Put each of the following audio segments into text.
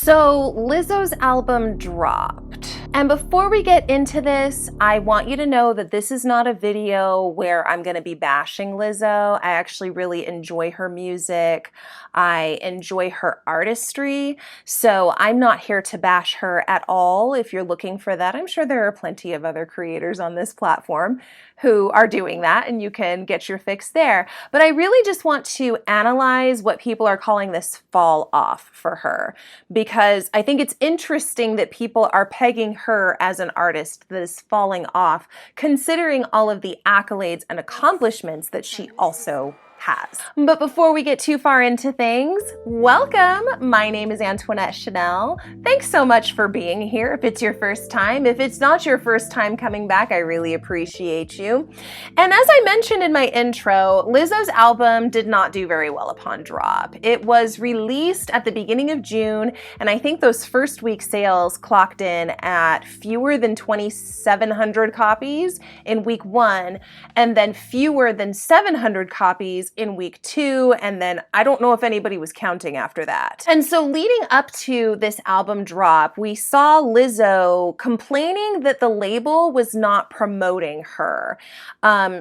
So Lizzo's album dropped. And before we get into this, I want you to know that this is not a video where I'm going to be bashing Lizzo. I actually really enjoy her music. I enjoy her artistry. So I'm not here to bash her at all. If you're looking for that, I'm sure there are plenty of other creators on this platform who are doing that, and you can get your fix there. But I really just want to analyze what people are calling this fall off for her, because I think it's interesting that people are pegging her as an artist that is falling off, considering all of the accolades and accomplishments that she also has. But before we get too far into things, welcome! My name is Antoinette Chanel. Thanks so much for being here if it's your first time. If it's not your first time coming back, I really appreciate you. And as I mentioned in my intro, Lizzo's album did not do very well upon drop. It was released at the beginning of June, and I think those first week sales clocked in at fewer than 2,700 copies in week 1, and then fewer than 700 copies in week 2, and then I don't know if anybody was counting after that. And so leading up to this album drop, we saw Lizzo complaining that the label was not promoting her.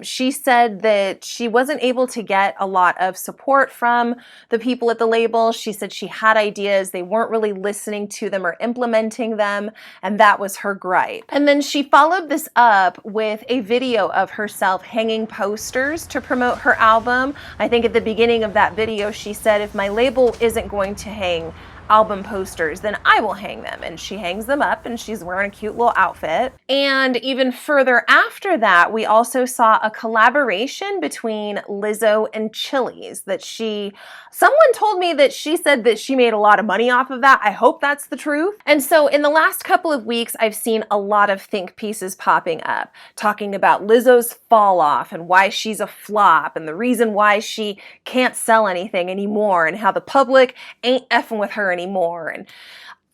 She said that she wasn't able to get a lot of support from the people at the label. She said she had ideas, they weren't really listening to them or implementing them, and that was her gripe. And then she followed this up with a video of herself hanging posters to promote her album. I think at the beginning of that video, she said, if my label isn't going to hang album posters, then I will hang them. And she hangs them up, and she's wearing a cute little outfit. And even further after that, we also saw a collaboration between Lizzo and Chili's that someone told me that she said that she made a lot of money off of that. I hope that's the truth. And so in the last couple of weeks, I've seen a lot of think pieces popping up, talking about Lizzo's fall off and why she's a flop and the reason why she can't sell anything anymore and how the public ain't effing with her anymore, and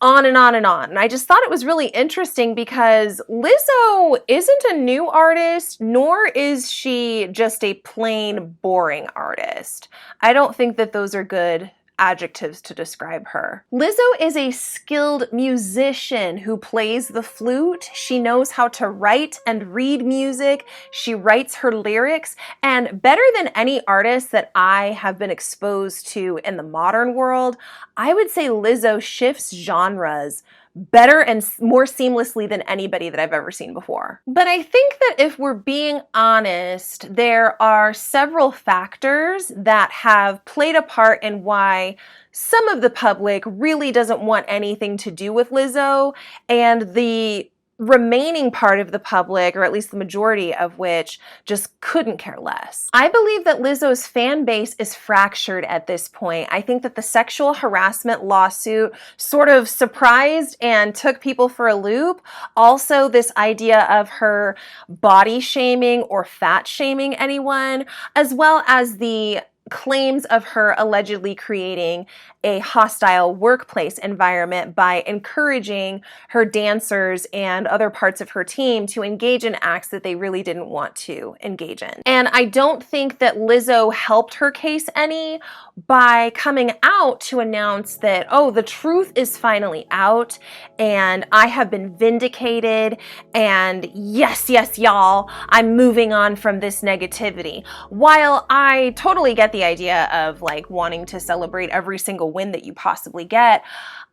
on and on and on. And I just thought it was really interesting because Lizzo isn't a new artist, nor is she just a plain boring artist. I don't think that those are good adjectives to describe her. Lizzo is a skilled musician who plays the flute. She knows how to write and read music. She writes her lyrics, and better than any artist that I have been exposed to in the modern world, I would say Lizzo shifts genres better and more seamlessly than anybody that I've ever seen before. But I think that if we're being honest, there are several factors that have played a part in why some of the public really doesn't want anything to do with Lizzo, and the remaining part of the public, or at least the majority of which, just couldn't care less. I believe that Lizzo's fan base is fractured at this point. I think that the sexual harassment lawsuit sort of surprised and took people for a loop. Also, this idea of her body shaming or fat shaming anyone, as well as the claims of her allegedly creating a hostile workplace environment by encouraging her dancers and other parts of her team to engage in acts that they really didn't want to engage in. And I don't think that Lizzo helped her case any by coming out to announce that, oh, the truth is finally out and I have been vindicated, and yes, y'all, I'm moving on from this negativity. While I totally get the idea of like wanting to celebrate every single win that you possibly get,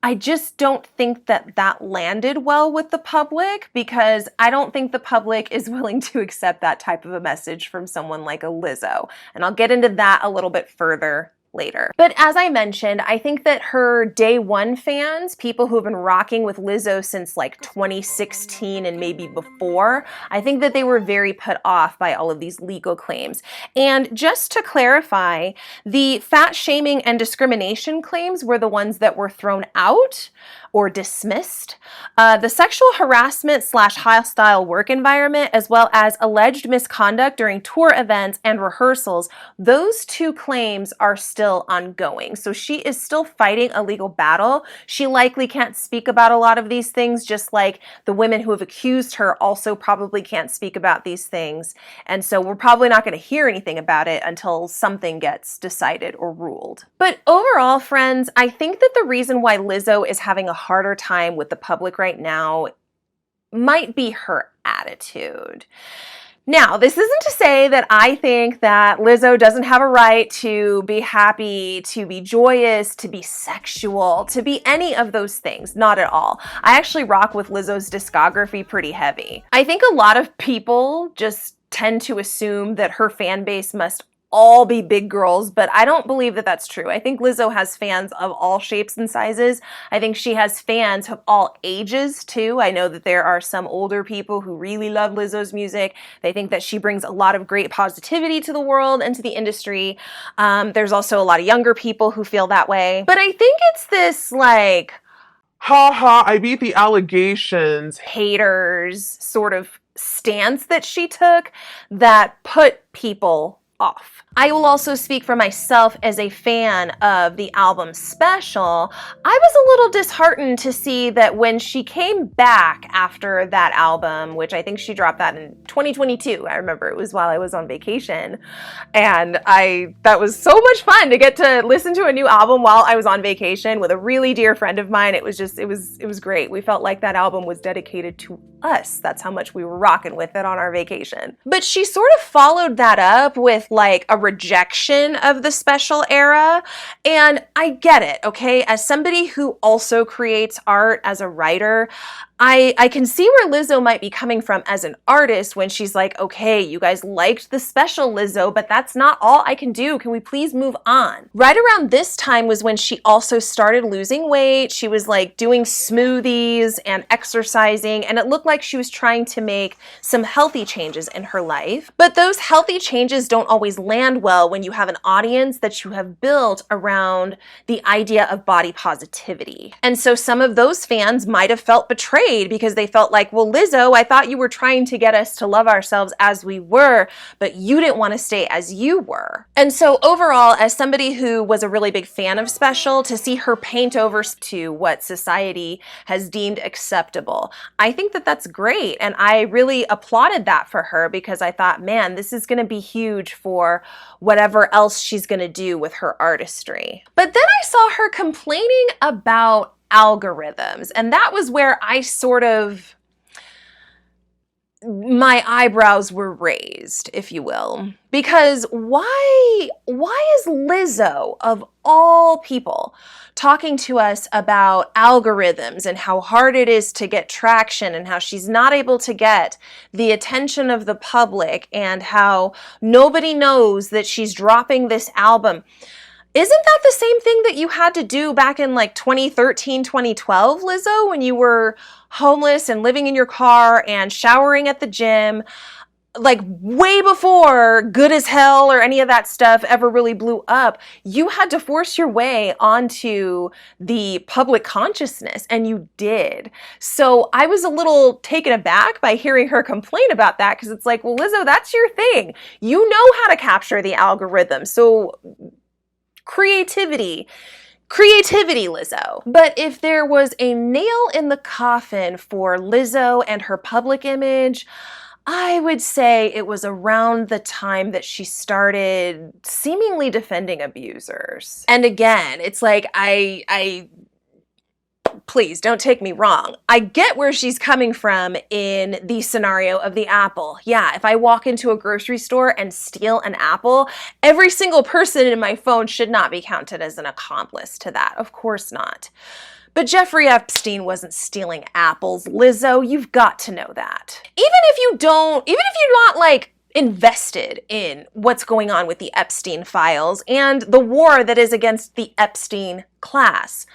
I just don't think that that landed well with the public, because I don't think the public is willing to accept that type of a message from someone like a Lizzo. And I'll get into that a little bit further later. But as I mentioned, I think that her day one fans, people who have been rocking with Lizzo since like 2016 and maybe before, I think that they were very put off by all of these legal claims. And just to clarify, the fat shaming and discrimination claims were the ones that were thrown out or dismissed. The sexual harassment / hostile work environment, as well as alleged misconduct during tour events and rehearsals, those two claims are still still ongoing. So she is still fighting a legal battle. She likely can't speak about a lot of these things, just like the women who have accused her also probably can't speak about these things. And so we're probably not going to hear anything about it until something gets decided or ruled. But overall, friends, I think that the reason why Lizzo is having a harder time with the public right now might be her attitude. Now, this isn't to say that I think that Lizzo doesn't have a right to be happy, to be joyous, to be sexual, to be any of those things. Not at all. I actually rock with Lizzo's discography pretty heavy. I think a lot of people just tend to assume that her fan base must all be big girls, but I don't believe that that's true. I think Lizzo has fans of all shapes and sizes. I think she has fans of all ages too. I know that there are some older people who really love Lizzo's music. They think that she brings a lot of great positivity to the world and to the industry. There's also a lot of younger people who feel that way. But I think it's this like, ha ha, I beat the allegations, haters sort of stance that she took that put people off. I will also speak for myself as a fan of the album Special. I was a little disheartened to see that when she came back after that album, which I think she dropped that in 2022. I remember it was while I was on vacation. And that was so much fun to get to listen to a new album while I was on vacation with a really dear friend of mine. It was great. We felt like that album was dedicated to us. That's how much we were rocking with it on our vacation. But she sort of followed that up with like a rejection of the Special era. And I get it, okay? As somebody who also creates art as a writer, I can see where Lizzo might be coming from as an artist when she's like, okay, you guys liked the Special, Lizzo, but that's not all I can do. Can we please move on? Right around this time was when she also started losing weight. She was like doing smoothies and exercising, and it looked like she was trying to make some healthy changes in her life. But those healthy changes don't always land well when you have an audience that you have built around the idea of body positivity. And so some of those fans might have felt betrayed because they felt like, well, Lizzo, I thought you were trying to get us to love ourselves as we were, but you didn't want to stay as you were. And so overall, as somebody who was a really big fan of Special, to see her paint over to what society has deemed acceptable, I think that that's great. And I really applauded that for her because I thought, man, this is going to be huge for whatever else she's going to do with her artistry. But then I saw her complaining about algorithms, and that was where my eyebrows were raised, if you will, because why is Lizzo, of all people, talking to us about algorithms and how hard it is to get traction and how she's not able to get the attention of the public and how nobody knows that she's dropping this album? Isn't that the same thing that you had to do back in like 2013, 2012, Lizzo, when you were homeless and living in your car and showering at the gym, like way before Good as Hell or any of that stuff ever really blew up? You had to force your way onto the public consciousness, and you did. So I was a little taken aback by hearing her complain about that, because it's like, well, Lizzo, that's your thing. You know how to capture the algorithm. So Creativity, Lizzo. But if there was a nail in the coffin for Lizzo and her public image, I would say it was around the time that she started seemingly defending abusers. And again, it's like, please don't take me wrong. I get where she's coming from in the scenario of the apple. Yeah, if I walk into a grocery store and steal an apple, every single person in my phone should not be counted as an accomplice to that. Of course not. But Jeffrey Epstein wasn't stealing apples, Lizzo. You've got to know that. Even if you're not like invested in what's going on with the Epstein files and the war that is against the Epstein class,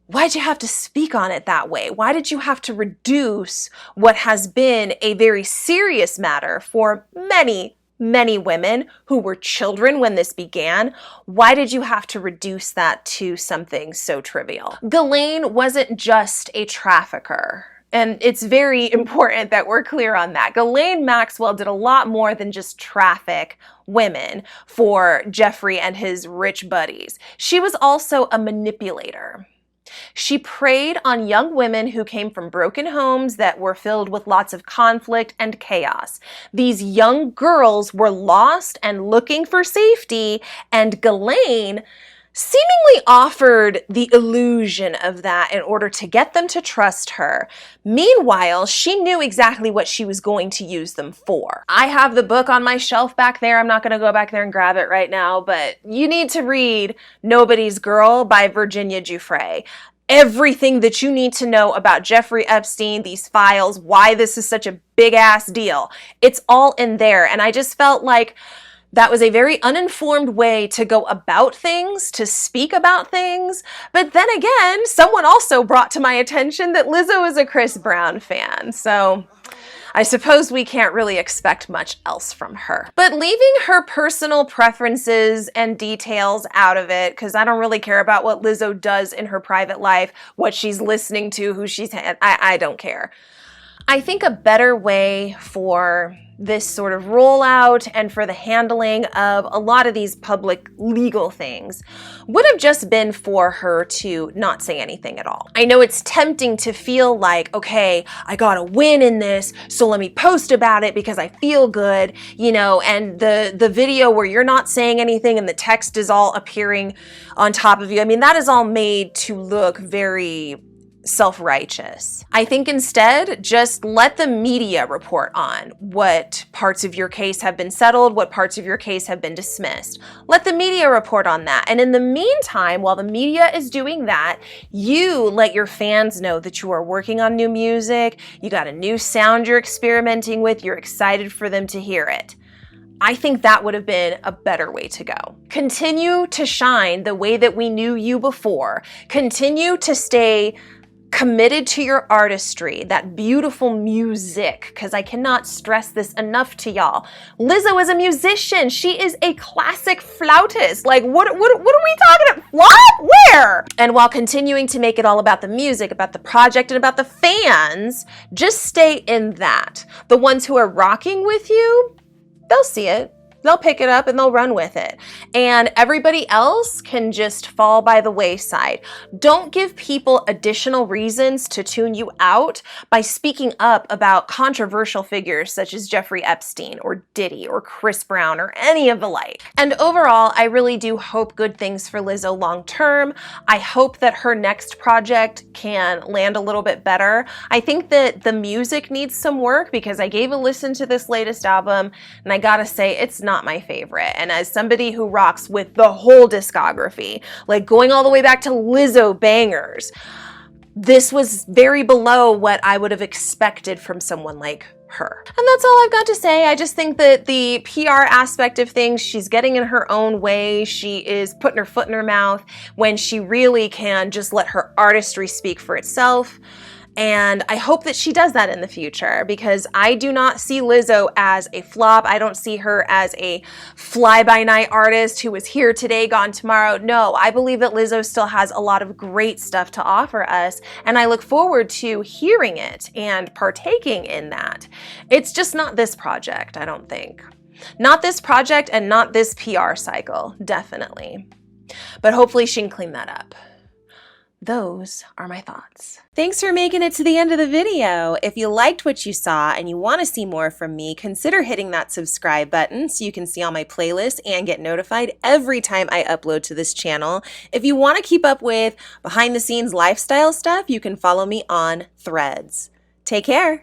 why'd you have to speak on it that way? Why did you have to reduce what has been a very serious matter for many, many women who were children when this began? Why did you have to reduce that to something so trivial? Ghislaine wasn't just a trafficker. And it's very important that we're clear on that. Ghislaine Maxwell did a lot more than just traffic women for Jeffrey and his rich buddies. She was also a manipulator. She preyed on young women who came from broken homes that were filled with lots of conflict and chaos. These young girls were lost and looking for safety, and Ghislaine seemingly offered the illusion of that in order to get them to trust her. Meanwhile, she knew exactly what she was going to use them for. I have the book on my shelf back there. I'm not going to go back there and grab it right now, but you need to read Nobody's Girl by Virginia Giuffre. Everything that you need to know about Jeffrey Epstein, these files, why this is such a big ass deal. It's all in there. And I just felt like that was a very uninformed way to go about things, to speak about things. But then again, someone also brought to my attention that Lizzo is a Chris Brown fan. So I suppose we can't really expect much else from her. But leaving her personal preferences and details out of it, because I don't really care about what Lizzo does in her private life, what she's listening to, who she's, I don't care. I think a better way for this sort of rollout and for the handling of a lot of these public legal things would have just been for her to not say anything at all. I know it's tempting to feel like, okay, I gotta win in this, so let me post about it because I feel good, you know, and the video where you're not saying anything and the text is all appearing on top of you. I mean, that is all made to look very self-righteous. I think instead, just let the media report on what parts of your case have been settled, what parts of your case have been dismissed. Let the media report on that. And in the meantime, while the media is doing that, you let your fans know that you are working on new music, you got a new sound you're experimenting with, you're excited for them to hear it. I think that would have been a better way to go. Continue to shine the way that we knew you before. Continue to stay committed to your artistry, that beautiful music, because I cannot stress this enough to y'all. Lizzo is a musician. She is a classic flautist. Like, what are we talking about? What? Where? And while continuing to make it all about the music, about the project, and about the fans, just stay in that. The ones who are rocking with you, they'll see it. They'll pick it up and they'll run with it. And everybody else can just fall by the wayside. Don't give people additional reasons to tune you out by speaking up about controversial figures such as Jeffrey Epstein or Diddy or Chris Brown or any of the like. And overall, I really do hope good things for Lizzo long term. I hope that her next project can land a little bit better. I think that the music needs some work because I gave a listen to this latest album and I gotta say, it's not my favorite. And as somebody who rocks with the whole discography, like going all the way back to Lizzo bangers, this was very below what I would have expected from someone like her. And that's all I've got to say. I just think that the PR aspect of things, she's getting in her own way. She is putting her foot in her mouth when she really can just let her artistry speak for itself. And I hope that she does that in the future because I do not see Lizzo as a flop. I don't see her as a fly-by-night artist who is here today, gone tomorrow. No, I believe that Lizzo still has a lot of great stuff to offer us, and I look forward to hearing it and partaking in that. It's just not this project, I don't think. Not this project and not this PR cycle, definitely. But hopefully she can clean that up. Those are my thoughts. Thanks for making it to the end of the video. If you liked what you saw and you want to see more from me, consider hitting that subscribe button so you can see all my playlists and get notified every time I upload to this channel. If you want to keep up with behind the scenes lifestyle stuff, you can follow me on Threads. Take care.